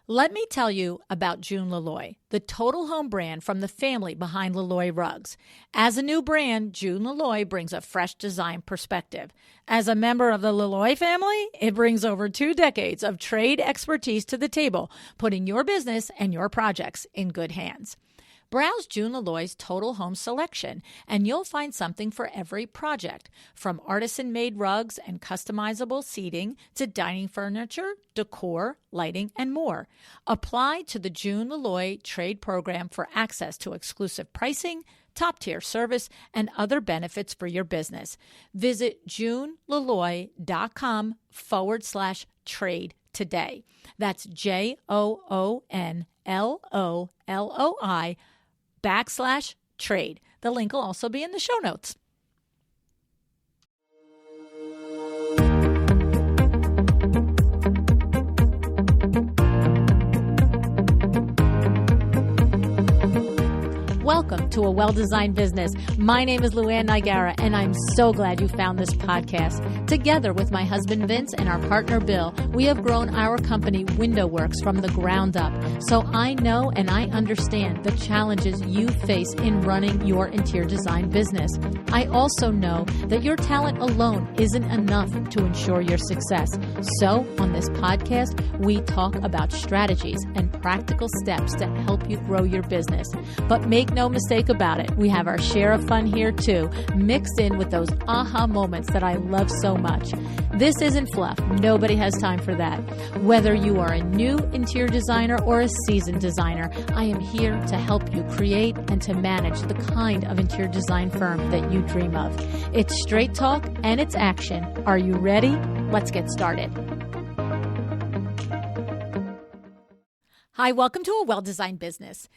Let me tell you about June LeLoy, the total home brand from the family behind LeLoy Rugs. As a new brand, June LeLoy brings a fresh design perspective. As a member of the LeLoy family, it brings over 2 decades of trade expertise to the table, putting your business and your projects in good hands. Browse June LeLoy's total home selection, and you'll find something for every project, from artisan-made rugs and customizable seating to dining furniture, decor, lighting, and more. Apply to the June LeLoy Trade Program for access to exclusive pricing, top-tier service, and other benefits for your business. Visit JuneLeLoy.com/trade today. That's JOONLOLOI/trade. The link will also be in the show notes. Welcome to A Well-Designed Business. My name is LuAnn Nigara, and I'm so glad you found this podcast. Together with my husband Vince and our partner Bill, we have grown our company Window Works from the ground up. So I know and I understand the challenges you face in running your interior design business. I also know that your talent alone isn't enough to ensure your success. So on this podcast, we talk about strategies and practical steps to help you grow your business. But make no mistake about it, we have our share of fun here too, mixed in with those aha moments that I love so much. This isn't fluff. Nobody has time for that. Whether you are a new interior designer or a seasoned designer, I am here to help you create and to manage the kind of interior design firm that you dream of. It's straight talk and it's action. Are you ready? Let's get started. Hi, welcome to A Well-Designed Business.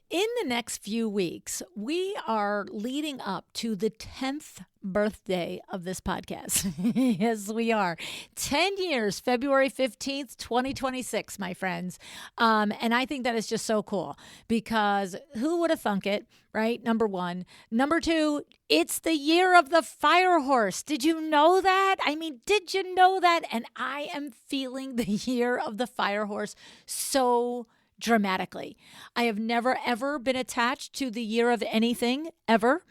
In the next few weeks, we are leading up to the 10th birthday of this podcast. Yes, we are. 10 years, February 15th, 2026, my friends. And I think that is just so cool because who would have thunk it, right? Number one. Number two, it's the year of the fire horse. Did you know that? I mean, did you know that? And I am feeling the year of the fire horse so dramatically. I have never, ever been attached to the year of anything, ever.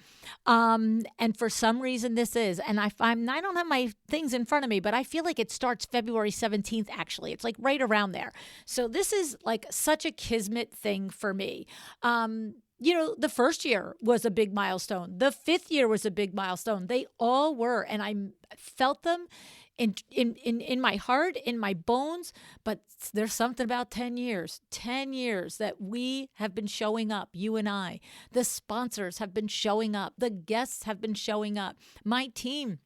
And for some reason this is, and I don't have my things in front of me, but I feel like it starts February 17th, actually. It's like right around there. So this is like such a kismet thing for me. The first year was a big milestone. The 5th year was a big milestone. They all were, and I felt them in my heart, in my bones, but there's something about 10 years that we have been showing up, you and I. The sponsors have been showing up. The guests have been showing up. My team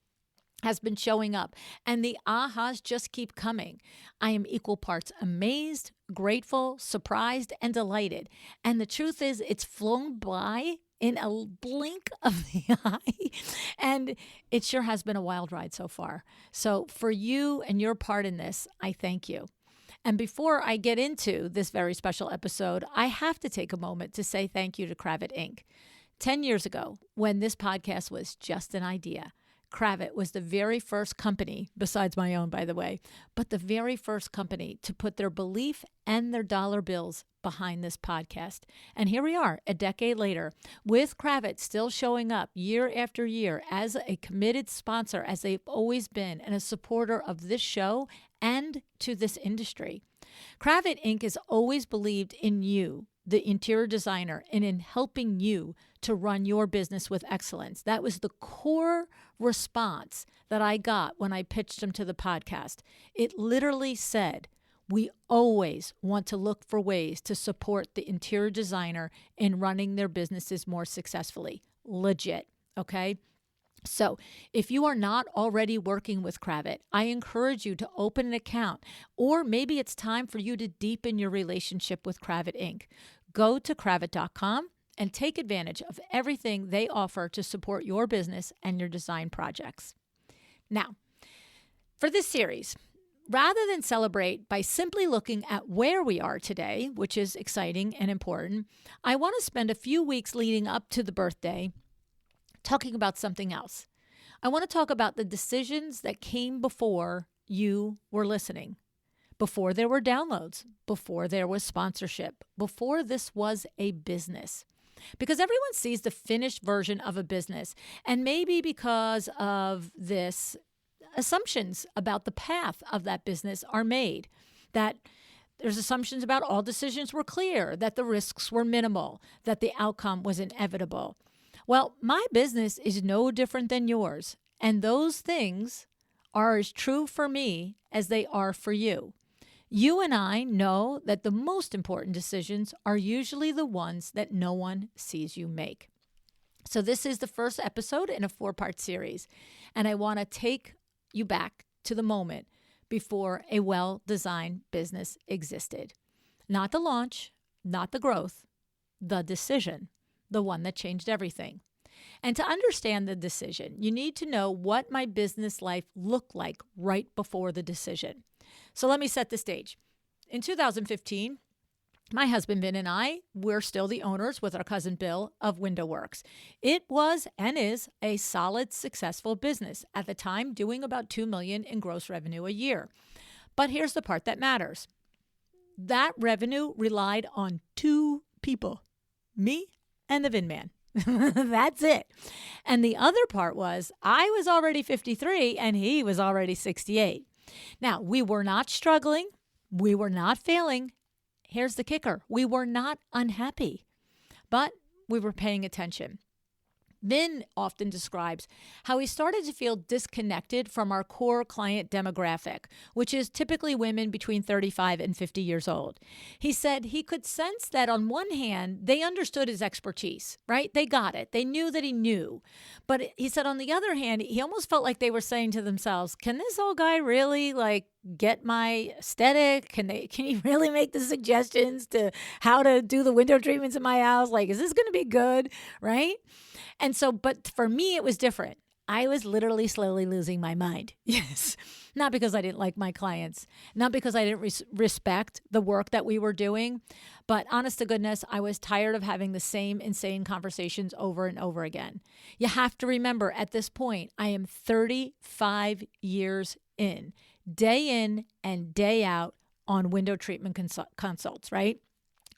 has been showing up, and the ahas just keep coming. I am equal parts amazed, grateful, surprised, and delighted. And the truth is, it's flown by in a blink of the eye. And it sure has been a wild ride so far. So for you and your part in this, I thank you. And before I get into this very special episode, I have to take a moment to say thank you to Kravet Inc. 10 years ago, when this podcast was just an idea, Kravet was the very first company, besides my own, by the way, but the very first company to put their belief and their dollar bills behind this podcast. And here we are, a decade later, with Kravet still showing up year after year as a committed sponsor, as they've always been, and a supporter of this show and to this industry. Kravet Inc. has always believed in you, the interior designer, and in helping you to run your business with excellence. That was the core response that I got when I pitched them to the podcast. It literally said, we always want to look for ways to support the interior designer in running their businesses more successfully. Legit, okay? So if you are not already working with Kravet, I encourage you to open an account, or maybe it's time for you to deepen your relationship with Kravet Inc. Go to Kravet.com and take advantage of everything they offer to support your business and your design projects. Now, for this series, rather than celebrate by simply looking at where we are today, which is exciting and important, I want to spend a few weeks leading up to the birthday talking about something else. I want to talk about the decisions that came before you were listening, before there were downloads, before there was sponsorship, before this was a business. Because everyone sees the finished version of a business. And maybe because of this, assumptions about the path of that business are made. That there's assumptions about all decisions were clear, that the risks were minimal, that the outcome was inevitable. Well, my business is no different than yours. And those things are as true for me as they are for you. You and I know that the most important decisions are usually the ones that no one sees you make. So this is the first episode in a 4-part series, and I want to take you back to the moment before a well-designed business existed. Not the launch, not the growth, the decision, the one that changed everything. And to understand the decision, you need to know what my business life looked like right before the decision. So let me set the stage. In 2015, my husband Ben and I, we're still the owners with our cousin Bill of WindowWorks. It was and is a solid, successful business, at the time doing about $2 million in gross revenue a year. But here's the part that matters. That revenue relied on 2 people, me and the Vin Man. That's it. And the other part was I was already 53 and he was already 68. Now, we were not struggling. We were not failing. Here's the kicker. We were not unhappy, but we were paying attention. Vin often describes how he started to feel disconnected from our core client demographic, which is typically women between 35 and 50 years old. He said he could sense that on one hand, they understood his expertise, right? They got it. They knew that he knew. But he said on the other hand, he almost felt like they were saying to themselves, can this old guy really get my aesthetic? Can he really make the suggestions to how to do the window treatments in my house? Is this going to be good? Right? And so, but for me, it was different. I was literally slowly losing my mind. Yes. Not because I didn't like my clients, not because I didn't respect the work that we were doing, but honest to goodness, I was tired of having the same insane conversations over and over again. You have to remember at this point, I am 35 years in and day out on window treatment consults, right?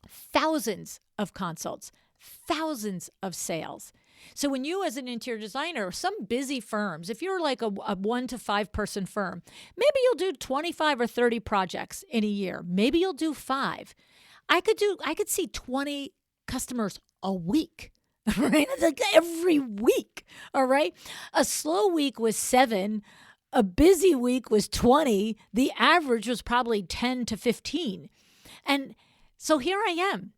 Thousands of consults, thousands of sales. So when you as an interior designer, some busy firms, if you're like a 1 to 5 person firm, maybe you'll do 25 or 30 projects in a year. Maybe you'll do 5. I could see 20 customers a week, right? It's like every week, all right? A slow week was 7. A busy week was 20. The average was probably 10 to 15. And so here I am,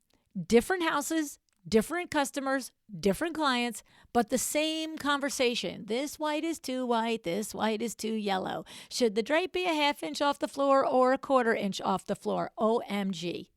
different houses, different customers, different clients, but the same conversation. This white is too white. This white is too yellow. Should the drape be a 1/2 inch off the floor or a 1/4 inch off the floor? OMG.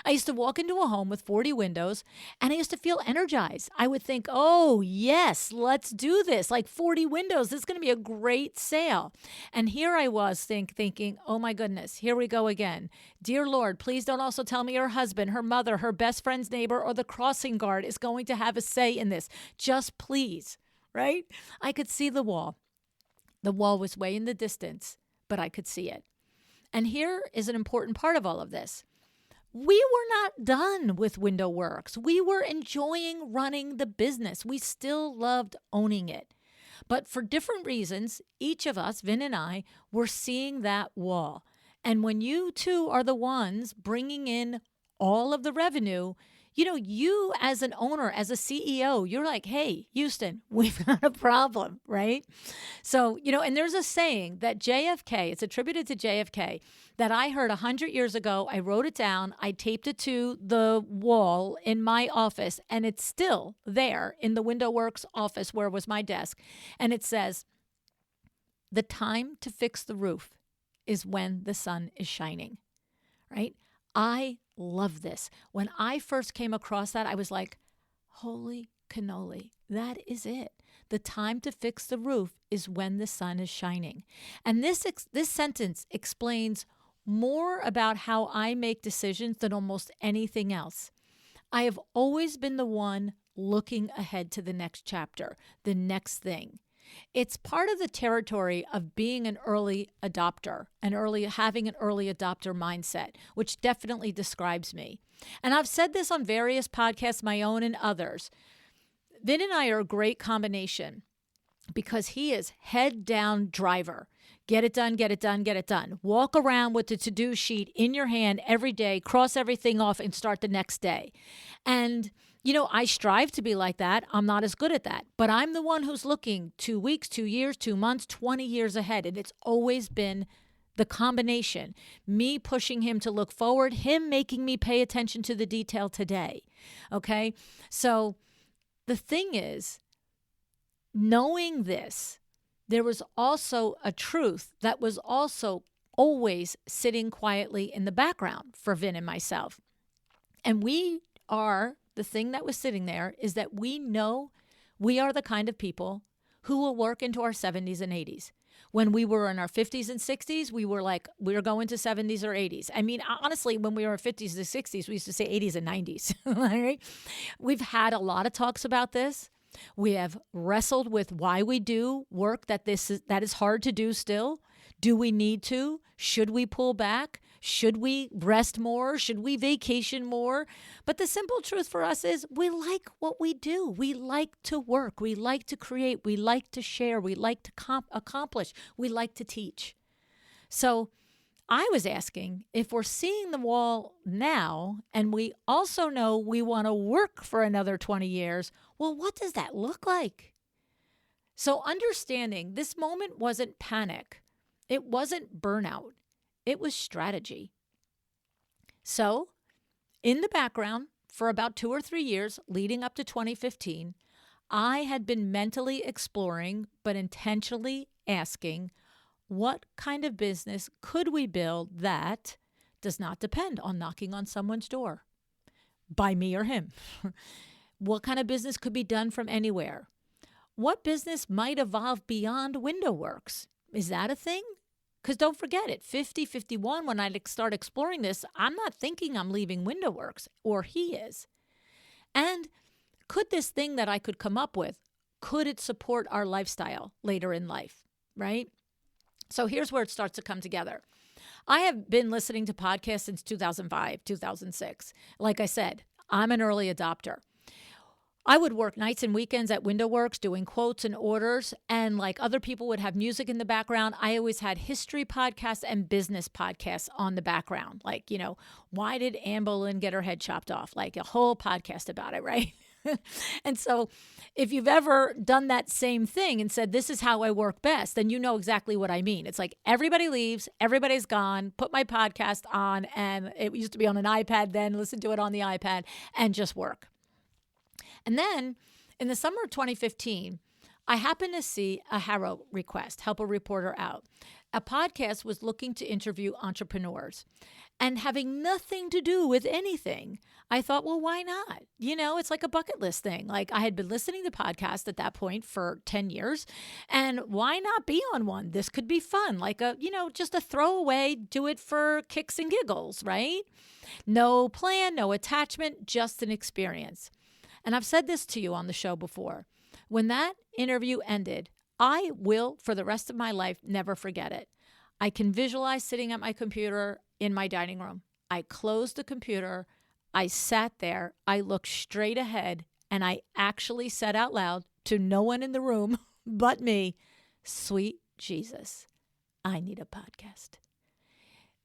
I used to walk into a home with 40 windows and I used to feel energized. I would think, oh, yes, let's do this. 40 windows. This is going to be a great sale. And here I was thinking, oh, my goodness, here we go again. Dear Lord, please don't also tell me her husband, her mother, her best friend's neighbor, or the crossing guard is going to have a say in this. Just please, right? I could see the wall. The wall was way in the distance, but I could see it. And here is an important part of all of this. We were not done with WindowWorks. We were enjoying running the business. We still loved owning it. But for different reasons, each of us, Vin and I, were seeing that wall. And when you two are the ones bringing in all of the revenue, you as an owner, as a CEO, you're like, hey, Houston, we've got a problem, right? So, and there's a saying that JFK, it's attributed to JFK, that I heard 100 years ago. I wrote it down. I taped it to the wall in my office, and it's still there in the WindowWorks office where was my desk. And it says, the time to fix the roof is when the sun is shining, right? I love this. When I first came across that, I was like, holy cannoli, that is it. The time to fix the roof is when the sun is shining. And this sentence explains more about how I make decisions than almost anything else. I have always been the one looking ahead to the next chapter, the next thing. It's part of the territory of being an early adopter, having an early adopter mindset, which definitely describes me. And I've said this on various podcasts, my own and others. Vin and I are a great combination because he is head down driver. Get it done, get it done, get it done. Walk around with the to-do sheet in your hand every day, cross everything off and start the next day. And, I strive to be like that. I'm not as good at that. But I'm the one who's looking 2 weeks, 2 years, 2 months, 20 years ahead. And it's always been the combination. Me pushing him to look forward, him making me pay attention to the detail today. Okay? So the thing is, knowing this, there was also a truth that was also always sitting quietly in the background for Vin and myself. And the thing that was sitting there is that we know we are the kind of people who will work into our 70s and 80s. When we were in our 50s and 60s, we were going to 70s or 80s. I mean, honestly, when we were in 50s and 60s, we used to say 80s and 90s. Right? We've had a lot of talks about this. We have wrestled with why we do work that is hard to do still. Do we need to? Should we pull back? Should we rest more? Should we vacation more? But the simple truth for us is we like what we do. We like to work. We like to create. We like to share. We like to accomplish. We like to teach. So I was asking, if we're seeing the wall now, and we also know we want to work for another 20 years, well, what does that look like? So understanding this moment wasn't panic. It wasn't burnout. It was strategy. So in the background, for about 2 or 3 years leading up to 2015, I had been mentally exploring, but intentionally asking, what kind of business could we build that does not depend on knocking on someone's door by me or him? What kind of business could be done from anywhere? What business might evolve beyond window works? Is that a thing? Because don't forget it, 50, 51, when I start exploring this, I'm not thinking I'm leaving window works, or he is. And could this thing that I could come up with, could it support our lifestyle later in life, right? So here's where it starts to come together. I have been listening to podcasts since 2005, 2006. Like I said, I'm an early adopter. I would work nights and weekends at WindowWorks doing quotes and orders, and like other people would have music in the background. I always had history podcasts and business podcasts on the background. Like, why did Anne Boleyn get her head chopped off? Like a whole podcast about it, right? And so if you've ever done that same thing and said, this is how I work best, then you know exactly what I mean. It's like everybody leaves, everybody's gone, put my podcast on, and it used to be on an iPad then, listen to it on the iPad, and just work. And then in the summer of 2015, I happened to see a HARO request, Help a Reporter Out. A podcast was looking to interview entrepreneurs. And having nothing to do with anything, I thought, well, why not? It's like a bucket list thing. Like I had been listening to podcasts at that point for 10 years. And why not be on one? This could be fun. Like just a throwaway, do it for kicks and giggles, right? No plan, no attachment, just an experience. And I've said this to you on the show before. When that interview ended, I will, for the rest of my life, never forget it. I can visualize sitting at my computer in my dining room. I closed the computer. I sat there. I looked straight ahead, and I actually said out loud to no one in the room but me, sweet Jesus, I need a podcast.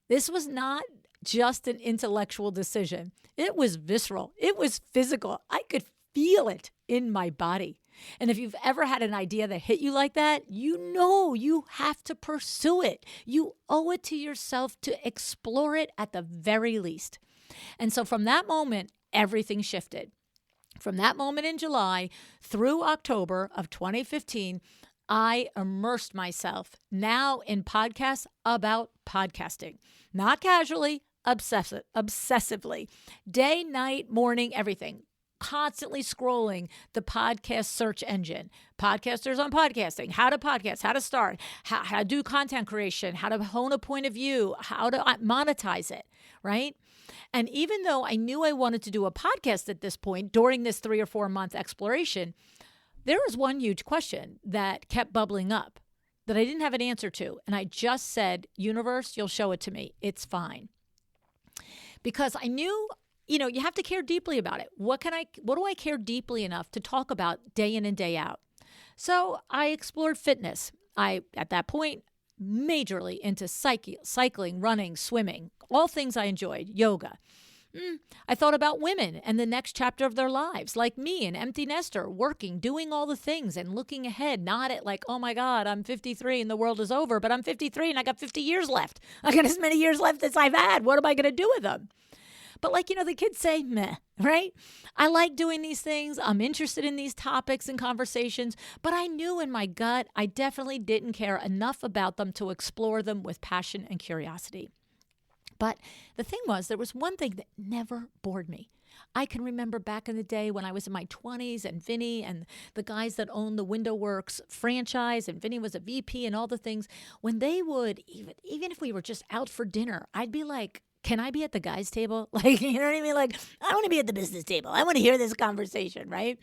This was not just an intellectual decision. It was visceral. It was physical. I could feel it in my body. And if you've ever had an idea that hit you like that, you have to pursue it. You owe it to yourself to explore it at the very least. And so from that moment, everything shifted. From that moment in July through October of 2015, I immersed myself now in podcasts about podcasting. Not casually, obsessively. Day, night, morning, everything. Constantly scrolling the podcast search engine. Podcasters on podcasting, how to podcast, how to start, how to do content creation, how to hone a point of view, how to monetize it, right? And even though I knew I wanted to do a podcast at this point during this 3 or 4 month exploration, There was one huge question that kept bubbling up that I didn't have an answer to. And I just said, universe, you'll show it to me. It's fine. Because I knew, you have to care deeply about it. What do I care deeply enough to talk about day in and day out? So I explored fitness. At that point, majorly into cycling, running, swimming, all things I enjoyed, yoga. I thought about women and the next chapter of their lives, like me, an empty nester, working, doing all the things and looking ahead, not at like, oh my God, I'm 53 and the world is over, but I'm 53 and I got 50 years left. I got as many years left as I've had. What am I going to do with them? But like, the kids say, meh, right? I like doing these things. I'm interested in these topics and conversations, but I knew in my gut, I definitely didn't care enough about them to explore them with passion and curiosity. But the thing was, there was one thing that never bored me. I can remember back in the day when I was in my 20s and Vinny and the guys that owned the Window Works franchise, and Vinny was a VP and all the things, when they would, even if we were just out for dinner, I'd be like, can I be at the guys' table? Like, you know what I mean? Like, I want to be at the business table. I want to hear this conversation, right?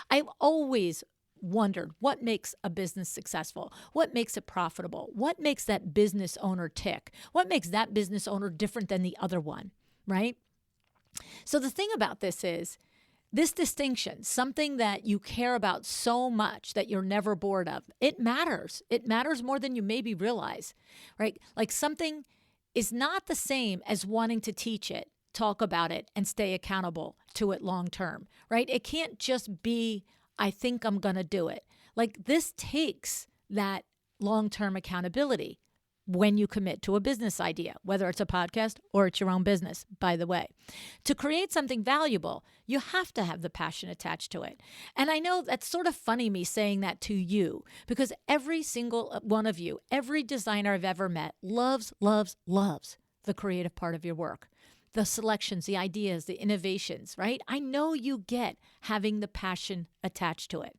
I've always wondered what makes a business successful, what makes it profitable, what makes that business owner tick, what makes that business owner different than the other one, right? So the thing about this is this distinction, something that you care about so much that you're never bored of, it matters. It matters more than you maybe realize, right? Like something is not the same as wanting to teach it, talk about it, and stay accountable to it long term, right? It can't just be, I think I'm going to do it. Like this takes that long-term accountability when you commit to a business idea, whether it's a podcast or it's your own business, by the way. To create something valuable, you have to have the passion attached to it. And I know that's sort of funny me saying that to you because every single one of you, every designer I've ever met loves, loves, loves the creative part of your work. The selections, the ideas, the innovations, right? I know you get having the passion attached to it.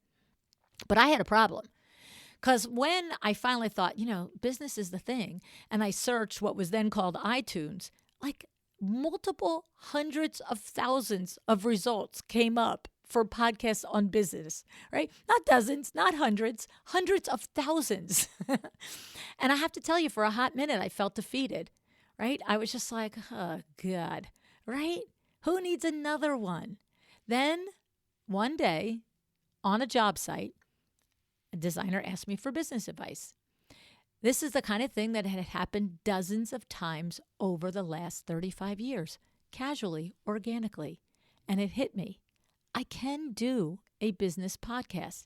But I had a problem because when I finally thought, business is the thing, and I searched what was then called iTunes, like multiple hundreds of thousands of results came up for podcasts on business, right? Not dozens, not hundreds, hundreds of thousands. And I have to tell you, for a hot minute, I felt defeated. Right? I was just like, oh, God, right? Who needs another one? Then one day on a job site, a designer asked me for business advice. This is the kind of thing that had happened dozens of times over the last 35 years, casually, organically. And it hit me. I can do a business podcast.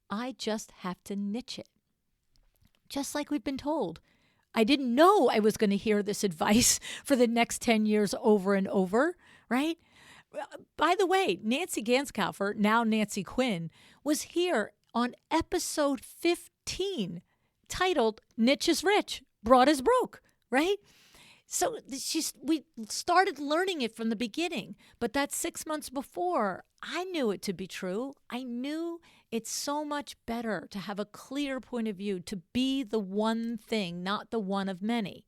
I just have to niche it. Just like we've been told. I didn't know I was going to hear this advice for the next 10 years over and over, right? By the way, Nancy Ganskaufer, now Nancy Quinn, was here on episode 15, titled Niche is Rich, Broad is Broke, right? So we started learning it from the beginning, but that 6 months before, I knew it to be true. I knew it's so much better to have a clear point of view, to be the one thing, not the one of many.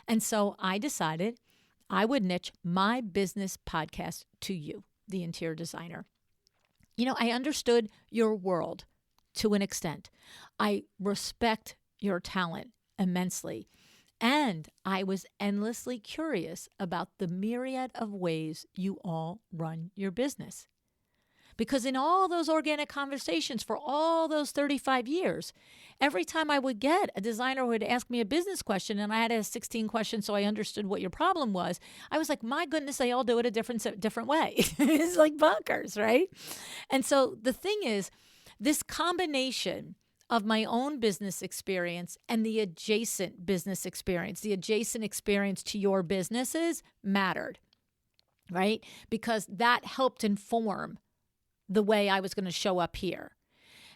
And so I decided I would niche my business podcast to you, the interior designer. I understood your world to an extent. I respect your talent immensely. And I was endlessly curious about the myriad of ways you all run your business. Because in all those organic conversations for all those 35 years, every time I would get a designer who would ask me a business question and I had to ask 16 questions so I understood what your problem was, I was like, my goodness, they all do it a different way. It's like bonkers, right? And so the thing is, this combination of my own business experience and the adjacent business experience, the adjacent experience to your businesses mattered, right? Because that helped inform the way I was going to show up here.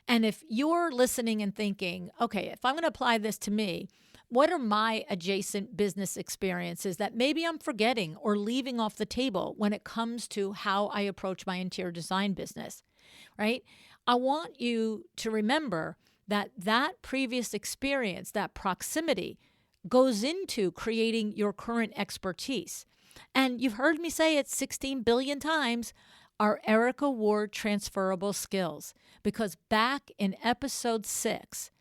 And if you're listening and thinking, okay, if I'm going to apply this to me, what are my adjacent business experiences that maybe I'm forgetting or leaving off the table when it comes to how I approach my interior design business, right? I want you to remember that previous experience, that proximity, goes into creating your current expertise. And you've heard me say it 16 billion times, are Erica Ward transferable skills? Because back in episode 6,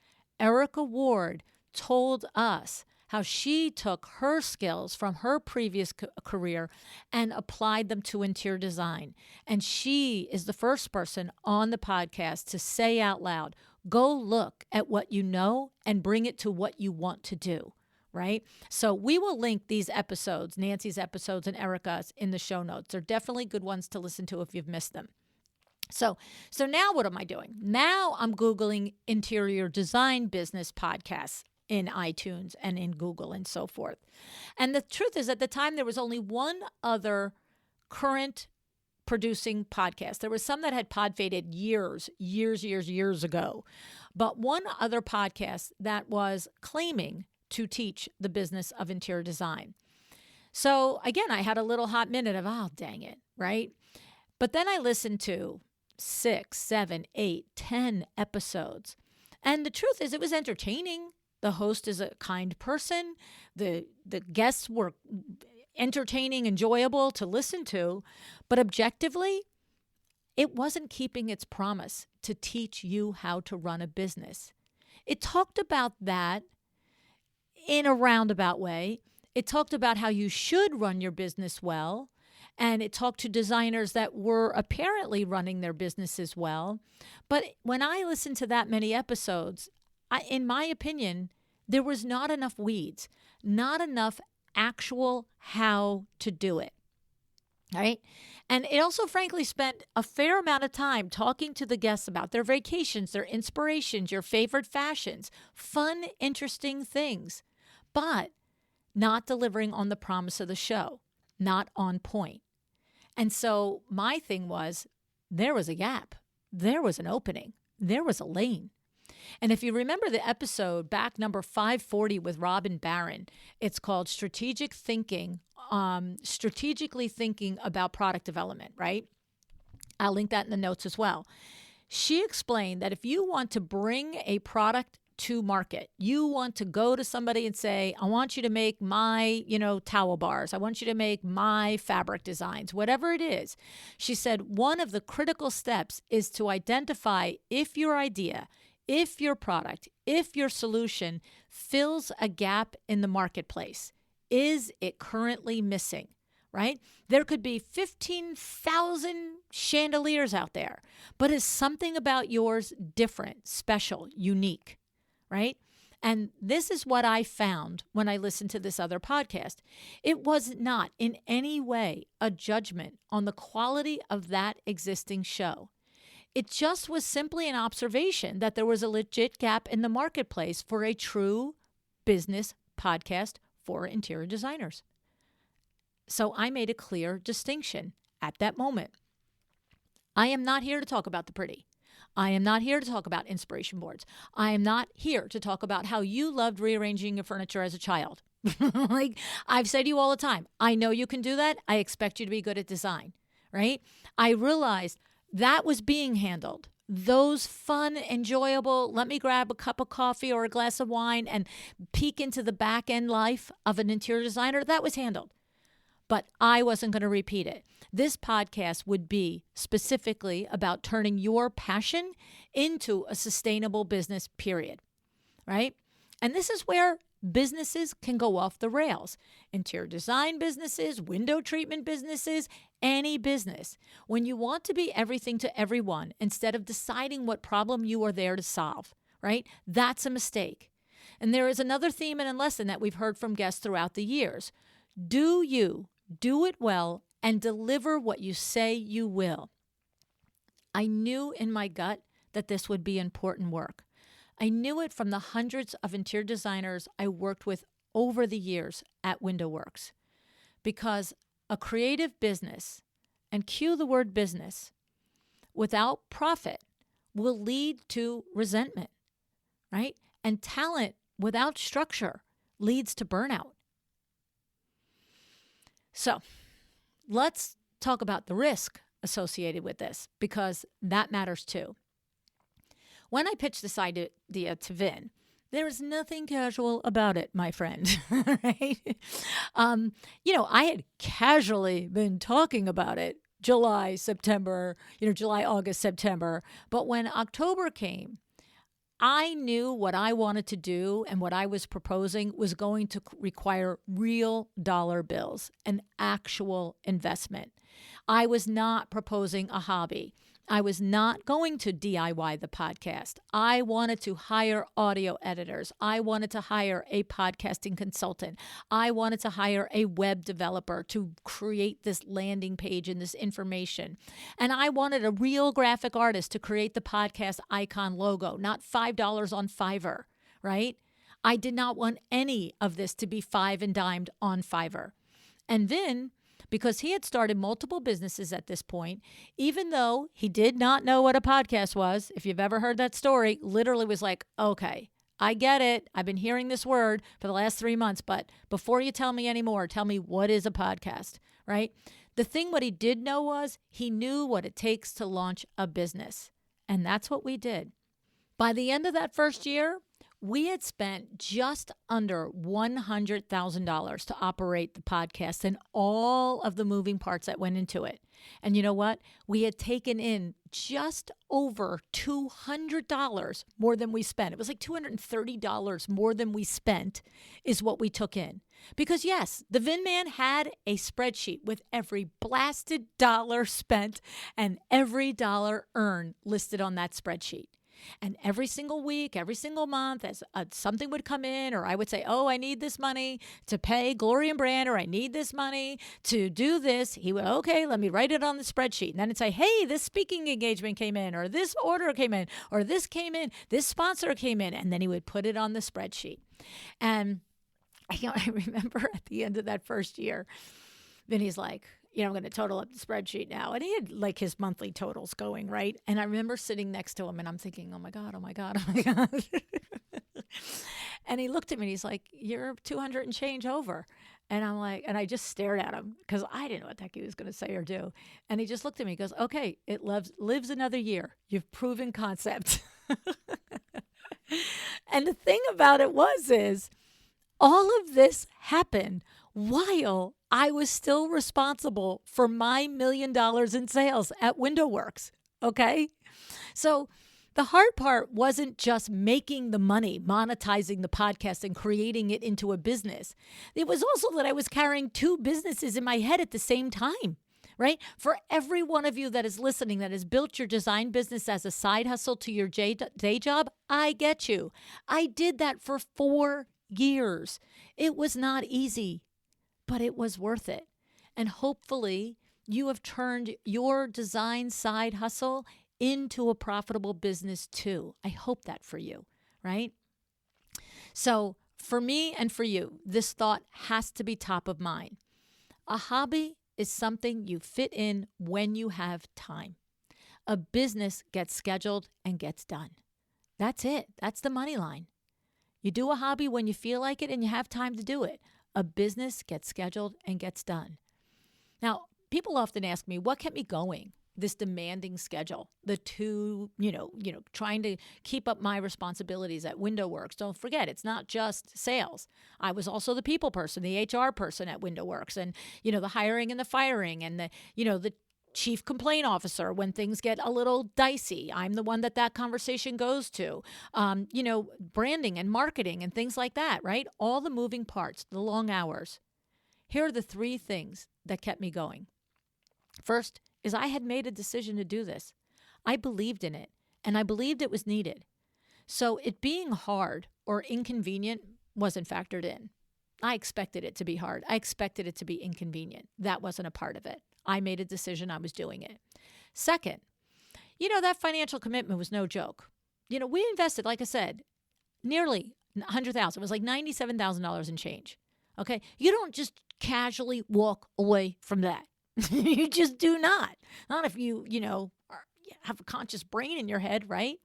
Erica Ward told us how she took her skills from her previous career and applied them to interior design. And she is the first person on the podcast to say out loud, go look at what you know and bring it to what you want to do. Right? So we will link these episodes, Nancy's episodes and Erica's, in the show notes. They're definitely good ones to listen to if you've missed them. So now what am I doing? Now I'm Googling interior design business podcasts in iTunes and in Google and so forth. And the truth is, at the time, there was only one other current producing podcast. There was some that had pod faded years ago, but one other podcast that was claiming to teach the business of interior design. So again, I had a little hot minute of, oh, dang it, right? But then I listened to 6, 7, 8, 10 episodes. And the truth is, it was entertaining. The host is a kind person. The guests were entertaining, enjoyable to listen to. But objectively, it wasn't keeping its promise to teach you how to run a business. It talked about that in a roundabout way. It talked about how you should run your business well, and it talked to designers that were apparently running their businesses well. But when I listened to that many episodes, in my opinion, there was not enough weeds, not enough actual how to do it. Right? And it also, frankly, spent a fair amount of time talking to the guests about their vacations, their inspirations, your favorite fashions, fun, interesting things, but not delivering on the promise of the show, not on point. And so my thing was, there was a gap. There was an opening. There was a lane. And if you remember the episode back number 540 with Robin Barron, it's called Strategically Thinking about Product Development, right? I'll link that in the notes as well. She explained that if you want to bring a product to market, you want to go to somebody and say, I want you to make my, towel bars. I want you to make my fabric designs, whatever it is. She said, one of the critical steps is to identify if your idea, if your product, if your solution fills a gap in the marketplace. Is it currently missing, right? There could be 15,000 chandeliers out there, but is something about yours different, special, unique, right? And this is what I found when I listened to this other podcast. It was not in any way a judgment on the quality of that existing show. It just was simply an observation that there was a legit gap in the marketplace for a true business podcast for interior designers. So I made a clear distinction at that moment. I am not here to talk about the pretty. I am not here to talk about inspiration boards. I am not here to talk about how you loved rearranging your furniture as a child. Like I've said to you all the time, I know you can do that. I expect you to be good at design, right? I realized that was being handled. Those fun, enjoyable, let me grab a cup of coffee or a glass of wine and peek into the back end life of an interior designer, that was handled. But I wasn't going to repeat it. This podcast would be specifically about turning your passion into a sustainable business, period. Right? And this is where businesses can go off the rails. Interior design businesses, window treatment businesses, any business. When you want to be everything to everyone instead of deciding what problem you are there to solve, right? That's a mistake. And there is another theme and a lesson that we've heard from guests throughout the years. Do you do it well and deliver what you say you will? I knew in my gut that this would be important work. I knew it from the hundreds of interior designers I worked with over the years at WindowWorks, because a creative business, and cue the word business, without profit will lead to resentment, right? And talent without structure leads to burnout. So let's talk about the risk associated with this, because that matters too. When I pitched this idea to Vin, there was nothing casual about it, my friend, right? I had casually been talking about it July, September, July, August, September. But when October came, I knew what I wanted to do and what I was proposing was going to require real dollar bills, an actual investment. I was not proposing a hobby. I was not going to DIY the podcast. I wanted to hire audio editors. I wanted to hire a podcasting consultant. I wanted to hire a web developer to create this landing page and this information. And I wanted a real graphic artist to create the podcast icon logo, not $5 on Fiverr, right? I did not want any of this to be five and dimed on Fiverr. And then, because he had started multiple businesses at this point, even though he did not know what a podcast was, if you've ever heard that story, literally was like, okay, I get it. I've been hearing this word for the last 3 months, but before you tell me anymore, tell me what is a podcast, right? The thing what he did know was he knew what it takes to launch a business. And that's what we did. By the end of that first year, we had spent just under $100,000 to operate the podcast and all of the moving parts that went into it. And you know what? We had taken in just over $200 more than we spent. It was like $230 more than we spent is what we took in. Because yes, the Vin Man had a spreadsheet with every blasted dollar spent and every dollar earned listed on that spreadsheet. And every single week, every single month, as something would come in, or I would say, oh, I need this money to pay Gloria and Brand, or I need this money to do this. He would, okay, let me write it on the spreadsheet. And then it'd say, hey, this speaking engagement came in, or this order came in, or this came in, this sponsor came in. And then he would put it on the spreadsheet. And I remember at the end of that first year, Vinny's like, I'm going to total up the spreadsheet now. And he had like his monthly totals going, right? And I remember sitting next to him and I'm thinking, oh my God, oh my God, oh my God. And he looked at me and he's like, you're 200 and change over. And I'm like, and I just stared at him because I didn't know what the heck he was going to say or do. And he just looked at me and goes, okay, it lives another year. You've proven concept. And the thing about it is all of this happened while I was still responsible for my $1 million in sales at WindowWorks, okay? So the hard part wasn't just making the money, monetizing the podcast and creating it into a business. It was also that I was carrying two businesses in my head at the same time, right? For every one of you that is listening that has built your design business as a side hustle to your day job, I get you. I did that for 4 years. It was not easy, but it was worth it. And hopefully you have turned your design side hustle into a profitable business too. I hope that for you, right? So for me and for you, this thought has to be top of mind. A hobby is something you fit in when you have time. A business gets scheduled and gets done. That's it. That's the money line. You do a hobby when you feel like it and you have time to do it. A business gets scheduled and gets done. Now, people often ask me, what kept me going? This demanding schedule, the two, trying to keep up my responsibilities at WindowWorks. Don't forget, it's not just sales. I was also the people person, the HR person at WindowWorks, and, the hiring and the firing and the chief complaint officer when things get a little dicey. I'm the one that conversation goes to. Branding and marketing and things like that, right? All the moving parts, the long hours. Here are the 3 things that kept me going. First is I had made a decision to do this. I believed in it, and I believed it was needed. So it being hard or inconvenient wasn't factored in. I expected it to be hard. I expected it to be inconvenient. That wasn't a part of it. I made a decision. I was doing it. Second, that financial commitment was no joke. We invested, like I said, nearly $100,000. It was like $97,000 in change. Okay. You don't just casually walk away from that. You just do not. Not if you have a conscious brain in your head, right?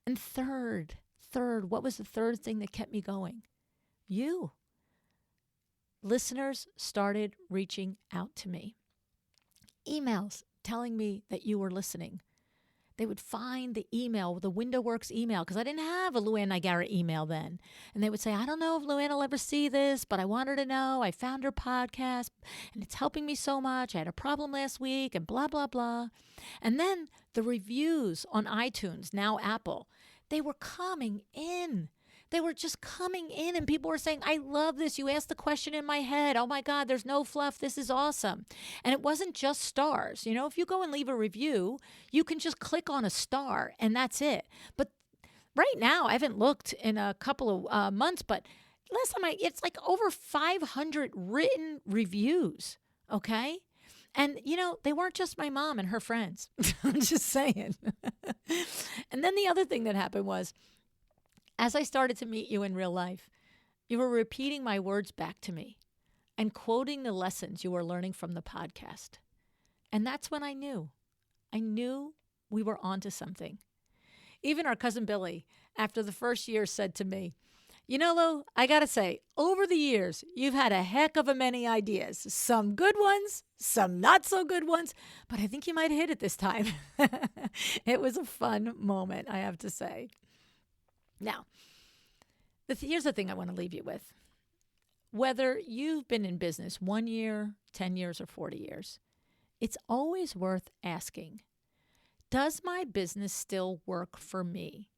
And third, what was the third thing that kept me going? You. Listeners started reaching out to me. Emails telling me that you were listening. They would find the email, the WindowWorks email, because I didn't have a LuAnn Nigara email then. And they would say, I don't know if LuAnn will ever see this, but I want her to know I found her podcast and it's helping me so much. I had a problem last week and blah, blah, blah. And then the reviews on iTunes, now Apple, they were coming in. They were just coming in and people were saying, I love this. You asked the question in my head. Oh my God, there's no fluff. This is awesome. And it wasn't just stars. You know, if you go and leave a review, you can just click on a star and that's it. But right now, I haven't looked in a couple of months, but last time it's like over 500 written reviews. Okay. And, you know, they weren't just my mom and her friends. I'm just saying. And then the other thing that happened was, as I started to meet you in real life, you were repeating my words back to me and quoting the lessons you were learning from the podcast. And that's when I knew we were onto something. Even our cousin Billy, after the first year, said to me, you know, Lu, I got to say, over the years, you've had a heck of a many ideas. Some good ones, some not so good ones, but I think you might hit it this time. It was a fun moment, I have to say. Now, here's the thing I want to leave you with. Whether you've been in business 1 year, 10 years, or 40 years, it's always worth asking, does my business still work for me?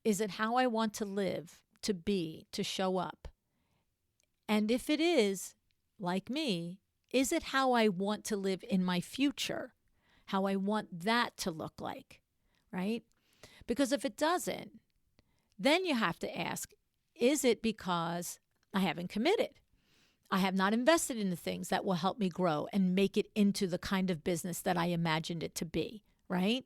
Is it how I want to live, to be, to show up? And if it is, like me, is it how I want to live in my future? How I want that to look like, right? Because if it doesn't, then you have to ask, is it because I haven't committed? I have not invested in the things that will help me grow and make it into the kind of business that I imagined it to be, right?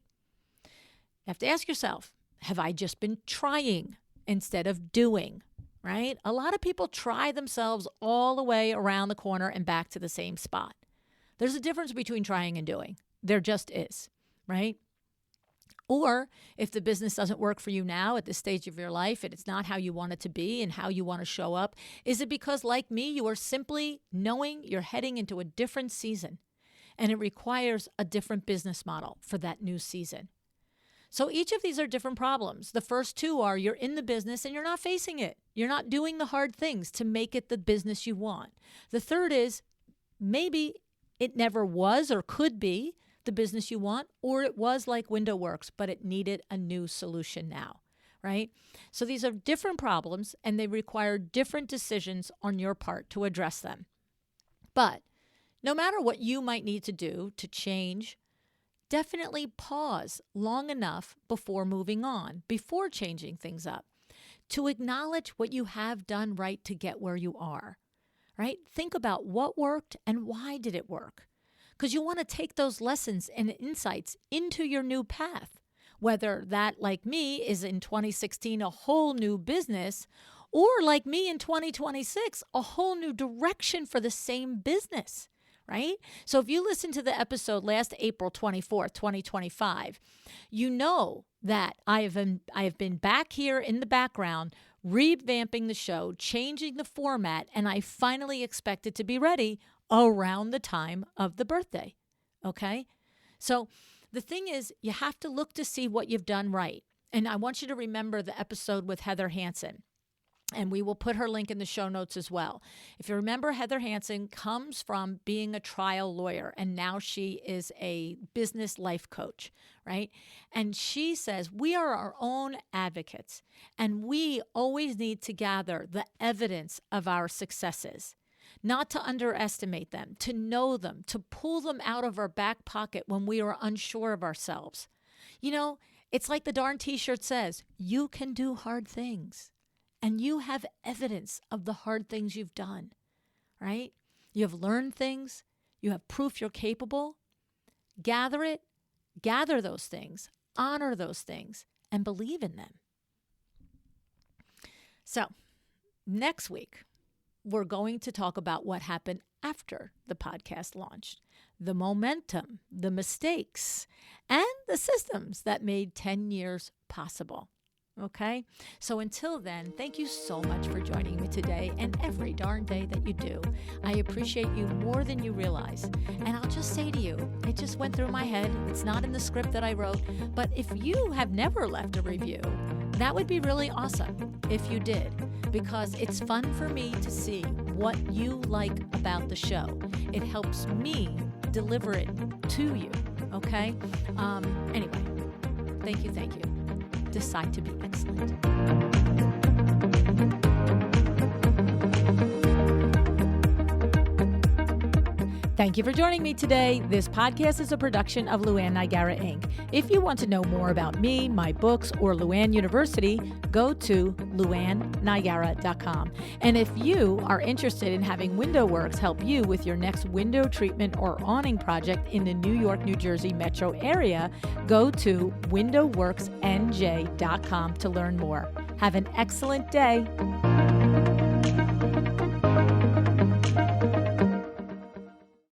You have to ask yourself, have I just been trying instead of doing, right? A lot of people try themselves all the way around the corner and back to the same spot. There's a difference between trying and doing. There just is, right? Or if the business doesn't work for you now at this stage of your life and it's not how you want it to be and how you want to show up, is it because, like me, you are simply knowing you're heading into a different season and it requires a different business model for that new season? So each of these are different problems. The first two are you're in the business and you're not facing it. You're not doing the hard things to make it the business you want. The third is maybe it never was or could be the business you want, or it was like WindowWorks, but it needed a new solution now, right? So these are different problems and they require different decisions on your part to address them. But no matter what you might need to do to change, definitely pause long enough before moving on, before changing things up, to acknowledge what you have done right to get where you are, right? Think about what worked and why did it work? Because you want to take those lessons and insights into your new path, whether that, like me, is in 2016 a whole new business, or like me in 2026, a whole new direction for the same business, right? So if you listen to the episode last April 24th, 2025, you know that I have been back here in the background, revamping the show, changing the format, and I finally expect it to be ready around the time of the birthday, okay? So the thing is, you have to look to see what you've done right. And I want you to remember the episode with Heather Hansen. And we will put her link in the show notes as well. If you remember, Heather Hansen comes from being a trial lawyer, and now she is a business life coach, right? And she says, we are our own advocates, and we always need to gather the evidence of our successes, not to underestimate them, to know them, to pull them out of our back pocket when we are unsure of ourselves. You know, it's like the darn t-shirt says, you can do hard things. And you have evidence of the hard things you've done, right? You have learned things. You have proof you're capable. Gather it, gather those things, honor those things, and believe in them. So next week, we're going to talk about what happened after the podcast launched, the momentum, the mistakes, and the systems that made 10 years possible. Okay? So until then, thank you so much for joining me today and every darn day that you do. I appreciate you more than you realize. And I'll just just say to you, it just went through my head. It's not in the script that I wrote. But if you have never left a review, that would be really awesome if you did, because it's fun for me to see what you like about the show. It helps me deliver it to you, okay? Anyway, thank you. Decide to be excellent. Thank you for joining me today. This podcast is a production of LuAnn Nigara, Inc. If you want to know more about me, my books, or LuAnn University, go to LuAnnNigara.com. And if you are interested in having WindowWorks help you with your next window treatment or awning project in the New York, New Jersey metro area, go to WindowWorksNJ.com to learn more. Have an excellent day.